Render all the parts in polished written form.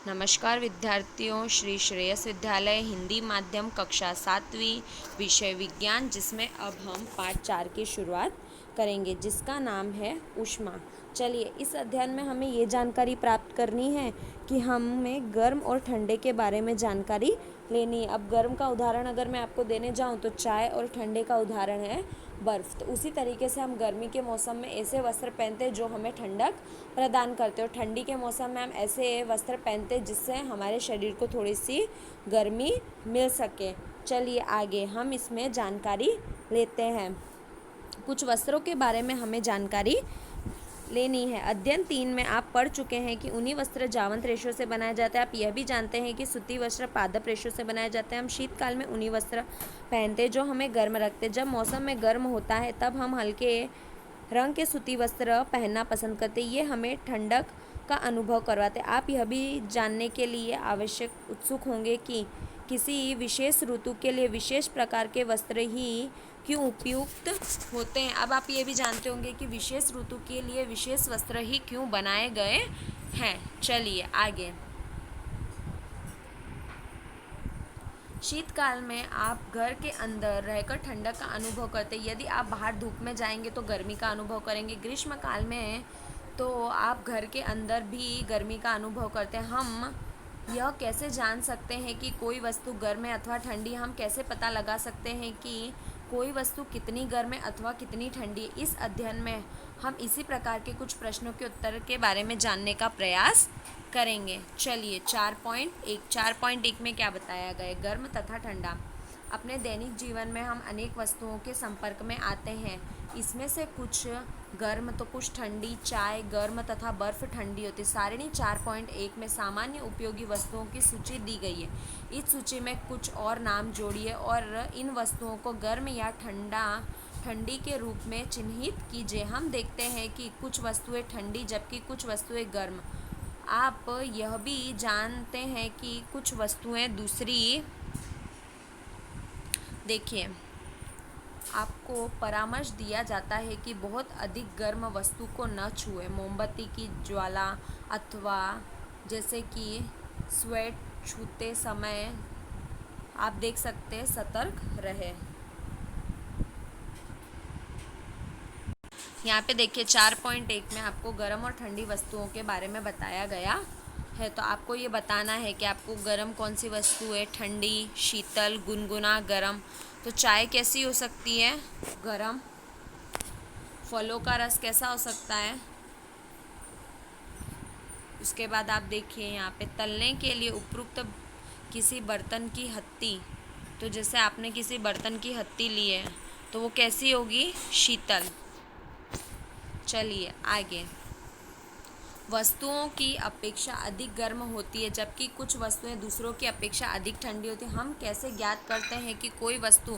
नमस्कार विद्यार्थियों, श्री श्रेयस विद्यालय हिंदी माध्यम कक्षा 7वीं विषय विज्ञान, जिसमें अब हम पाठ 4 की शुरुआत करेंगे, जिसका नाम है ऊष्मा। चलिए, इस अध्ययन में हमें ये जानकारी प्राप्त करनी है कि हमें गर्म और ठंडे के बारे में जानकारी लेनी है। अब गर्म का उदाहरण अगर मैं आपको देने जाऊँ तो चाय, और ठंडे का उदाहरण है बर्फ़। तो उसी तरीके से हम गर्मी के मौसम में ऐसे वस्त्र पहनते हैं जो हमें ठंडक प्रदान करते हैं, और ठंडी के मौसम में हम ऐसे वस्त्र पहनते हैं जिससे हमारे शरीर को थोड़ी सी गर्मी मिल सके। चलिए आगे हम इसमें जानकारी लेते हैं। कुछ वस्त्रों के बारे में हमें जानकारी लेनी है। अध्ययन 3 में आप पढ़ चुके हैं कि ऊनी वस्त्र जावंत रेशों से बनाया जाता है। आप यह भी जानते हैं कि सूती वस्त्र पादप रेशों से बनाए जाते हैं। हम शीतकाल में ऊनी वस्त्र पहनते हैं जो हमें गर्म रखते हैं। जब मौसम में गर्म होता है तब हम हल्के रंग के सूती वस्त्र पहनना पसंद करते हैं। ये हमें ठंडक का अनुभव करवाते हैं। आप यह भी जानने के लिए आवश्यक उत्सुक होंगे कि किसी विशेष ऋतु के लिए विशेष प्रकार के वस्त्र ही क्यों उपयुक्त होते हैं। अब आप ये भी जानते होंगे कि विशेष ऋतु के लिए विशेष वस्त्र ही क्यों बनाए गए हैं। चलिए आगे। शीतकाल में आप घर के अंदर रहकर ठंडक का अनुभव करते हैं। यदि आप बाहर धूप में जाएंगे तो गर्मी का अनुभव करेंगे। ग्रीष्मकाल में तो आप घर के अंदर भी गर्मी का अनुभव करते हैं। हम यह कैसे जान सकते हैं कि कोई वस्तु गर्म है अथवा ठंडी। हम कैसे पता लगा सकते हैं कि कोई वस्तु कितनी गर्म है अथवा कितनी ठंडी है। इस अध्ययन में हम इसी प्रकार के कुछ प्रश्नों के उत्तर के बारे में जानने का प्रयास करेंगे। चलिए 4.1 में क्या बताया गया है? गर्म तथा ठंडा। अपने दैनिक जीवन में हम अनेक वस्तुओं के संपर्क में आते हैं। इसमें से कुछ गर्म तो कुछ ठंडी। चाय गर्म तथा बर्फ़ ठंडी होती है। सारिणी 4.1 में सामान्य उपयोगी वस्तुओं की सूची दी गई है। इस सूची में कुछ और नाम जोड़िए और इन वस्तुओं को गर्म या ठंडी के रूप में चिन्हित कीजिए। हम देखते हैं कि कुछ वस्तुएं ठंडी जबकि कुछ वस्तुएं गर्म। आप यह भी जानते हैं कि कुछ वस्तुएं दूसरी। देखिए, आपको परामर्श दिया जाता है कि बहुत अधिक गर्म वस्तु को न छुएं। मोमबत्ती की ज्वाला अथवा जैसे कि स्वेट छूते समय आप देख सकते हैं सतर्क रहे। यहाँ पे देखिए 4.1 में आपको गर्म और ठंडी वस्तुओं के बारे में बताया गया है। तो आपको ये बताना है कि आपको गर्म कौन सी वस्तु है, ठंडी, शीतल, गुनगुना, गर्म। तो चाय कैसी हो सकती है? गर्म। फलों का रस कैसा हो सकता है? उसके बाद आप देखिए यहाँ पे तलने के लिए उपयुक्त किसी बर्तन की हत्ती। तो जैसे आपने किसी बर्तन की हत्ती ली है तो वो कैसी होगी? शीतल। चलिए आगे। वस्तुओं की अपेक्षा अधिक गर्म होती है जबकि कुछ वस्तुएं दूसरों की अपेक्षा अधिक ठंडी होती हैं। हम कैसे ज्ञात करते हैं कि कोई वस्तु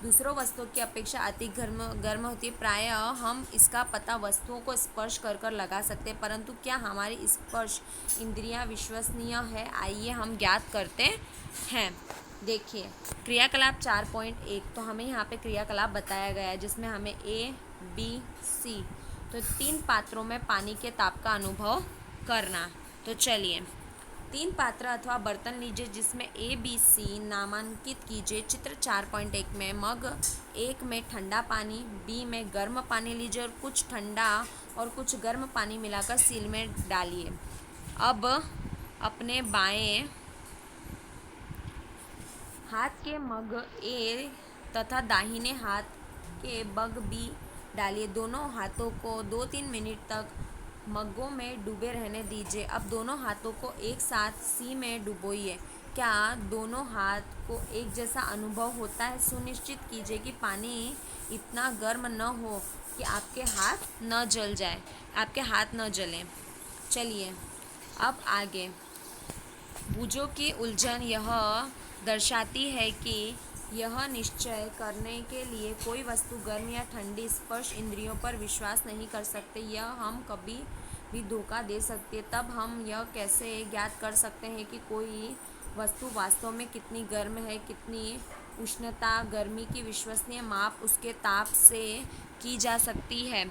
दूसरों वस्तुओं की अपेक्षा अधिक गर्म होती है? प्रायः हम इसका पता वस्तुओं को स्पर्श कर लगा सकते हैं, परंतु क्या हमारी स्पर्श इंद्रियां विश्वसनीय है? आइए हम ज्ञात करते हैं। देखिए क्रियाकलाप 4.1, तो हमें यहाँ पे क्रियाकलाप बताया गया है जिसमें हमें ABC तो 3 पात्रों में पानी के ताप का अनुभव करना। तो चलिए 3 पात्र अथवा बर्तन लीजिए जिसमें ABC नामांकित कीजिए। चित्र 4.1 में मग 1 में ठंडा पानी, B में गर्म पानी लीजिए और कुछ ठंडा और कुछ गर्म पानी मिलाकर सील में डालिए। अब अपने बाएं हाथ के मग A तथा दाहिने हाथ के मग B डालिए। दोनों हाथों को 2-3 मिनट तक मग्गों में डूबे रहने दीजिए। अब दोनों हाथों को एक साथ C में डुबोइए। क्या दोनों हाथ को एक जैसा अनुभव होता है? सुनिश्चित कीजिए कि पानी इतना गर्म न हो कि आपके हाथ न जलें। चलिए अब आगे। भुजों की उलझन यह दर्शाती है कि यह निश्चय करने के लिए कोई वस्तु गर्म या ठंडी स्पर्श इंद्रियों पर विश्वास नहीं कर सकते। यह हम कभी भी धोखा दे सकती है। तब हम यह कैसे ज्ञात कर सकते हैं कि कोई वस्तु वास्तव में कितनी गर्म है, कितनी उष्णता? गर्मी की विश्वसनीय माप उसके ताप से की जा सकती है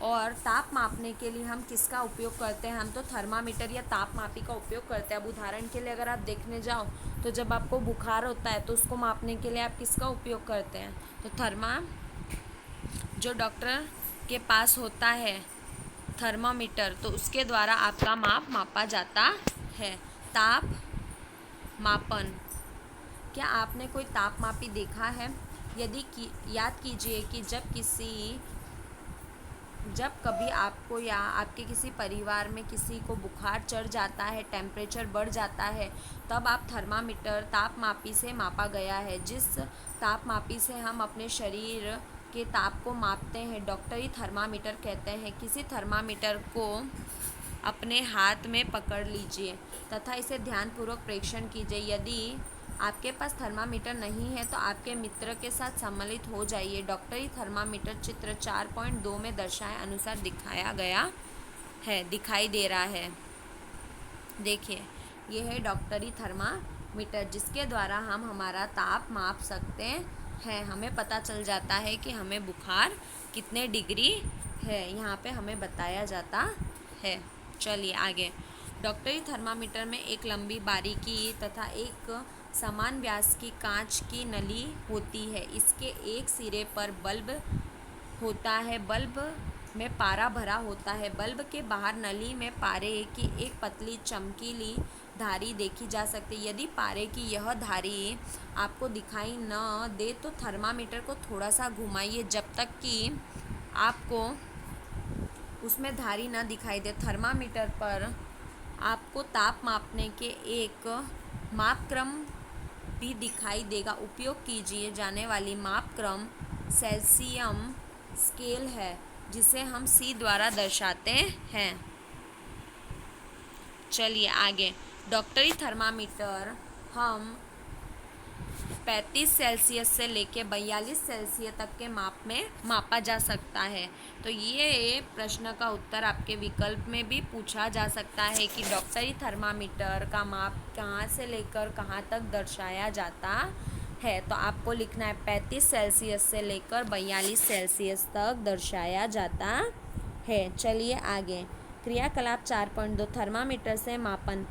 और ताप मापने के लिए हम किसका उपयोग करते हैं? हम तो थर्मामीटर या तापमापी का उपयोग करते हैं। अब उदाहरण के लिए अगर आप देखने जाओ तो जब आपको बुखार होता है तो उसको मापने के लिए आप किसका उपयोग करते हैं? तो जो डॉक्टर के पास होता है थर्मामीटर, तो उसके द्वारा आपका माप मापा जाता है। ताप मापन, क्या आपने कोई तापमापी देखा है? याद कीजिए कि जब कभी आपको या आपके किसी परिवार में किसी को बुखार चढ़ जाता है, टेम्परेचर बढ़ जाता है, तब आप थर्मामीटर तापमापी से मापा गया है। जिस तापमापी से हम अपने शरीर के ताप को मापते हैं, डॉक्टरी थर्मामीटर कहते हैं। किसी थर्मामीटर को अपने हाथ में पकड़ लीजिए तथा इसे ध्यानपूर्वक प्रेक्षण कीजिए। यदि आपके पास थर्मामीटर नहीं है तो आपके मित्र के साथ सम्मिलित हो जाइए। डॉक्टरी थर्मामीटर चित्र 4.2 में दर्शाए अनुसार दिखाई दे रहा है। देखिए, ये है डॉक्टरी थर्मामीटर, जिसके द्वारा हम हमारा ताप माप सकते हैं। हमें पता चल जाता है कि हमें बुखार कितने डिग्री है, यहाँ पे हमें बताया जाता है। चलिए आगे। डॉक्टरी थर्मामीटर में एक लंबी बारीकी तथा एक समान व्यास की कांच की नली होती है। इसके एक सिरे पर बल्ब होता है। बल्ब में पारा भरा होता है। बल्ब के बाहर नली में पारे की एक पतली चमकीली धारी देखी जा सकती है। यदि पारे की यह धारी आपको दिखाई न दे तो थर्मामीटर को थोड़ा सा घुमाइए जब तक कि आपको उसमें धारी न दिखाई दे। थर्मामीटर पर आपको ताप मापने के एक मापक्रम भी दिखाई देगा। उपयोग कीजिए जाने वाली मापक्रम सेल्सियम स्केल है, जिसे हम C द्वारा दर्शाते हैं। चलिए आगे। डॉक्टरी थर्मामीटर हम 35 सेल्सियस से लेकर 42 सेल्सियस तक के माप में मापा जा सकता है। तो ये प्रश्न का उत्तर आपके विकल्प में भी पूछा जा सकता है कि डॉक्टरी थर्मामीटर का माप कहाँ से लेकर कहाँ तक दर्शाया जाता है। तो आपको लिखना है 35 सेल्सियस से लेकर 42 सेल्सियस तक दर्शाया जाता है। चलिए आगे। क्रियाकलाप 4.2 थर्मामीटर से मापन।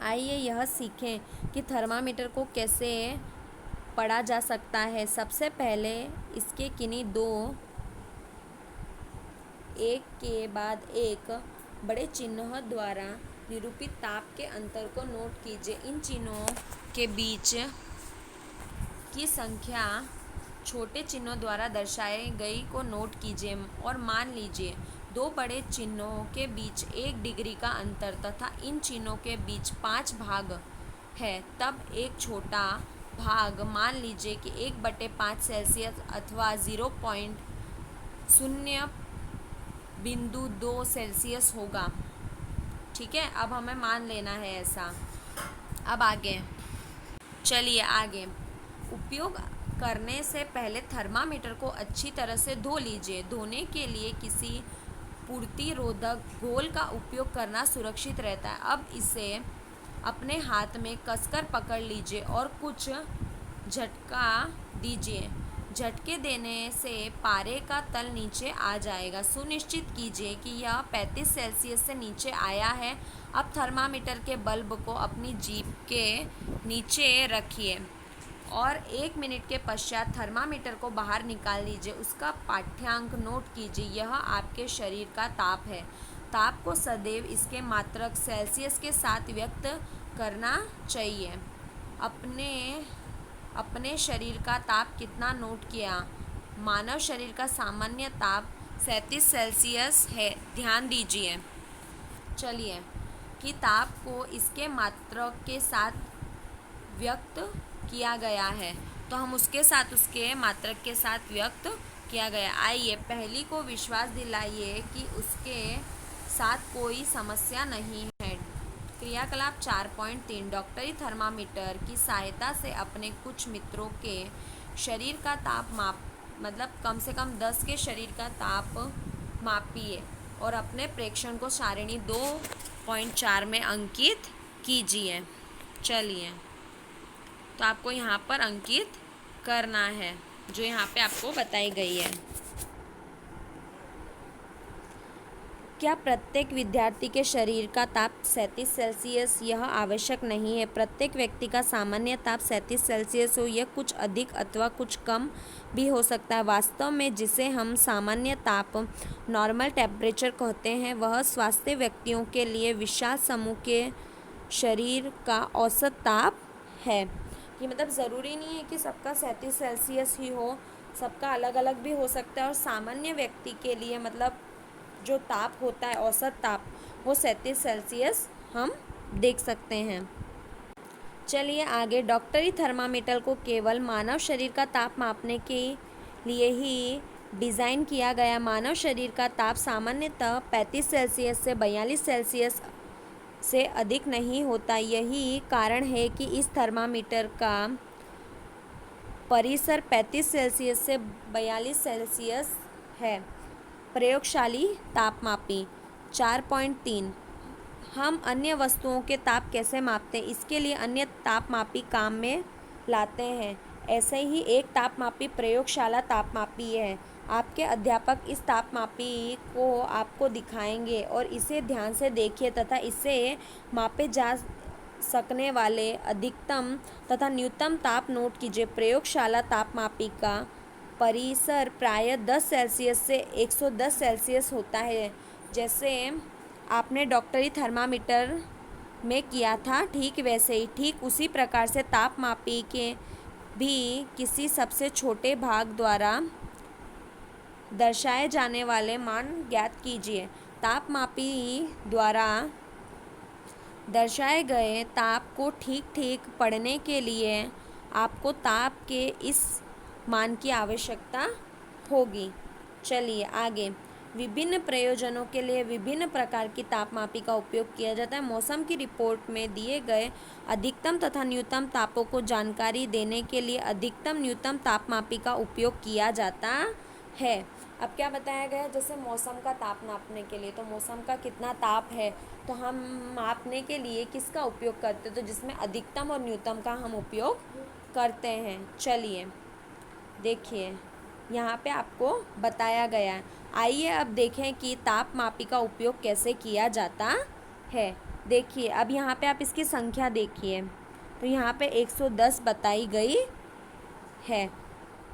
आइए यह सीखें कि थर्मामीटर को कैसे पढ़ा जा सकता है। सबसे पहले इसके किन्हीं दो एक के बाद एक बड़े चिन्हों द्वारा निरूपित ताप के अंतर को नोट कीजिए। इन चिन्हों के बीच की संख्या छोटे चिन्हों द्वारा दर्शाई गई को नोट कीजिए और मान लीजिए दो बड़े चिन्हों के बीच 1 डिग्री का अंतर तथा इन चिन्हों के बीच 5 भाग है। तब एक छोटा भाग मान लीजिए कि 1/5 सेल्सियस अथवा 0.2 सेल्सियस होगा। ठीक है, अब हमें मान लेना है ऐसा। अब आगे चलिए आगे। उपयोग करने से पहले थर्मामीटर को अच्छी तरह से धो लीजिए। धोने के लिए किसी पूर्तिरोधक घोल का उपयोग करना सुरक्षित रहता है। अब इसे अपने हाथ में कसकर पकड़ लीजिए और कुछ झटका दीजिए। झटके देने से पारे का तल नीचे आ जाएगा। सुनिश्चित कीजिए कि यह 35 सेल्सियस से नीचे आया है। अब थर्मामीटर के बल्ब को अपनी जीभ के नीचे रखिए और 1 मिनट के पश्चात थर्मामीटर को बाहर निकाल लीजिए। उसका पाठ्यांक नोट कीजिए। यह आपके शरीर का ताप है। ताप को सदैव इसके मात्रक सेल्सियस के साथ व्यक्त करना चाहिए। अपने शरीर का ताप कितना नोट किया? मानव शरीर का सामान्य ताप 37 सेल्सियस है। ध्यान दीजिए चलिए कि ताप को इसके मात्रक के साथ व्यक्त किया गया है, तो हम उसके मात्रक के साथ व्यक्त किया गया। आइए पहली को विश्वास दिलाइए कि उसके साथ कोई समस्या नहीं है। क्रियाकलाप 4.3 डॉक्टरी थर्मामीटर की सहायता से अपने कुछ मित्रों के शरीर का ताप कम से कम 10 के शरीर का ताप मापिए और अपने प्रेक्षण को सारिणी 2.4 में अंकित कीजिए। चलिए, तो आपको यहाँ पर अंकित करना है जो यहाँ पे आपको बताई गई है। क्या प्रत्येक विद्यार्थी के शरीर का ताप 37 सेल्सियस? यह आवश्यक नहीं है। प्रत्येक व्यक्ति का सामान्य ताप 37 सेल्सियस हो, यह कुछ अधिक अथवा कुछ कम भी हो सकता है। वास्तव में जिसे हम सामान्य ताप नॉर्मल टेम्परेचर कहते हैं, वह स्वस्थ व्यक्तियों के लिए विशाल समूह के शरीर का औसत ताप है। ये मतलब ज़रूरी नहीं है कि सबका 37 सेल्सियस ही हो, सबका अलग अलग भी हो सकता है। और सामान्य व्यक्ति के लिए मतलब जो ताप होता है, औसत ताप, वो 37 सेल्सियस हम देख सकते हैं। चलिए आगे। डॉक्टरी थर्मामीटर को केवल मानव शरीर का ताप मापने के लिए ही डिज़ाइन किया गया। मानव शरीर का ताप सामान्यतः 35 सेल्सियस से 42 सेल्सियस से अधिक नहीं होता। यही कारण है कि इस थर्मामीटर का परिसर 35 सेल्सियस से 42 सेल्सियस है। प्रयोगशाली तापमापी 4.3। हम अन्य वस्तुओं के ताप कैसे मापते हैं? इसके लिए अन्य तापमापी काम में लाते हैं। ऐसे ही एक तापमापी प्रयोगशाला तापमापी है। आपके अध्यापक इस तापमापी को आपको दिखाएंगे और इसे ध्यान से देखिए तथा इससे मापे जा सकने वाले अधिकतम तथा न्यूनतम ताप नोट कीजिए। प्रयोगशाला तापमापी का परिसर प्रायः 10 सेल्सियस से 110 सेल्सियस होता है, जैसे आपने डॉक्टरी थर्मामीटर में किया था, ठीक वैसे ही। ठीक उसी प्रकार से तापमापी के भी किसी सबसे छोटे भाग द्वारा दर्शाए जाने वाले मान ज्ञात कीजिए। तापमापी द्वारा दर्शाए गए ताप को ठीक ठीक पढ़ने के लिए आपको ताप के इस मान की आवश्यकता होगी। चलिए आगे। विभिन्न प्रयोजनों के लिए विभिन्न प्रकार की तापमापी का उपयोग किया जाता है। मौसम की रिपोर्ट में दिए गए अधिकतम तथा न्यूनतम तापों को जानकारी देने के लिए अधिकतम न्यूनतम तापमापी का उपयोग किया जाता है। अब क्या बताया गया है? जैसे मौसम का ताप नापने के लिए, तो मौसम का कितना ताप है तो हम मापने के लिए किसका उपयोग करते हैं? तो जिसमें अधिकतम और न्यूनतम का हम उपयोग करते हैं। चलिए देखिए, यहाँ पे आपको बताया गया है। आइए अब देखें कि तापमापी का उपयोग कैसे किया जाता है। देखिए अब यहाँ पे आप इसकी संख्या देखिए, तो यहाँ पे 110 बताई गई है।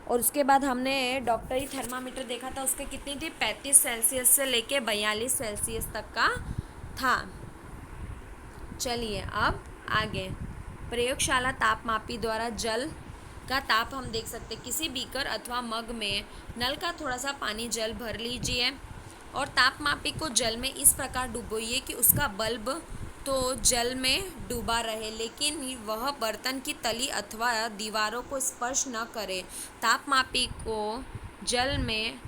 और उसके बाद हमने डॉक्टरी थर्मामीटर देखा था, उसके कितनी थी? 35 सेल्सियस से लेके 42 सेल्सियस तक का था। चलिए अब आगे। प्रयोगशाला तापमापी द्वारा जल का ताप हम देख सकते हैं। किसी बीकर अथवा मग में नल का थोड़ा सा पानी जल भर लीजिए और तापमापी को जल में इस प्रकार डुबोइए कि उसका बल्ब तो जल में डूबा रहे, लेकिन वह बर्तन की तली अथवा दीवारों को स्पर्श न करे। तापमापी को जल में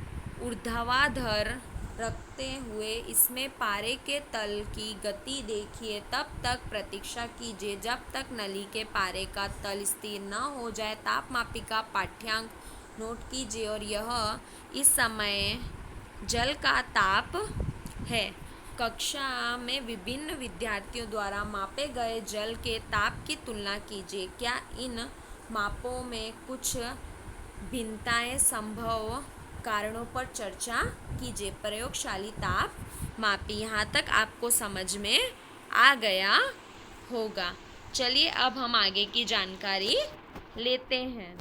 ऊर्ध्वाधर रखते हुए इसमें पारे के तल की गति देखिए। तब तक प्रतीक्षा कीजिए जब तक नली के पारे का तल स्थिर न हो जाए। तापमापी का पाठ्यांक नोट कीजिए और यह इस समय जल का ताप है। कक्षा में विभिन्न विद्यार्थियों द्वारा मापे गए जल के ताप की तुलना कीजिए। क्या इन मापों में कुछ भिन्नताएं संभव? कारणों पर चर्चा कीजिए। प्रयोगशाली ताप मापी, यहाँ तक आपको समझ में आ गया होगा। चलिए अब हम आगे की जानकारी लेते हैं।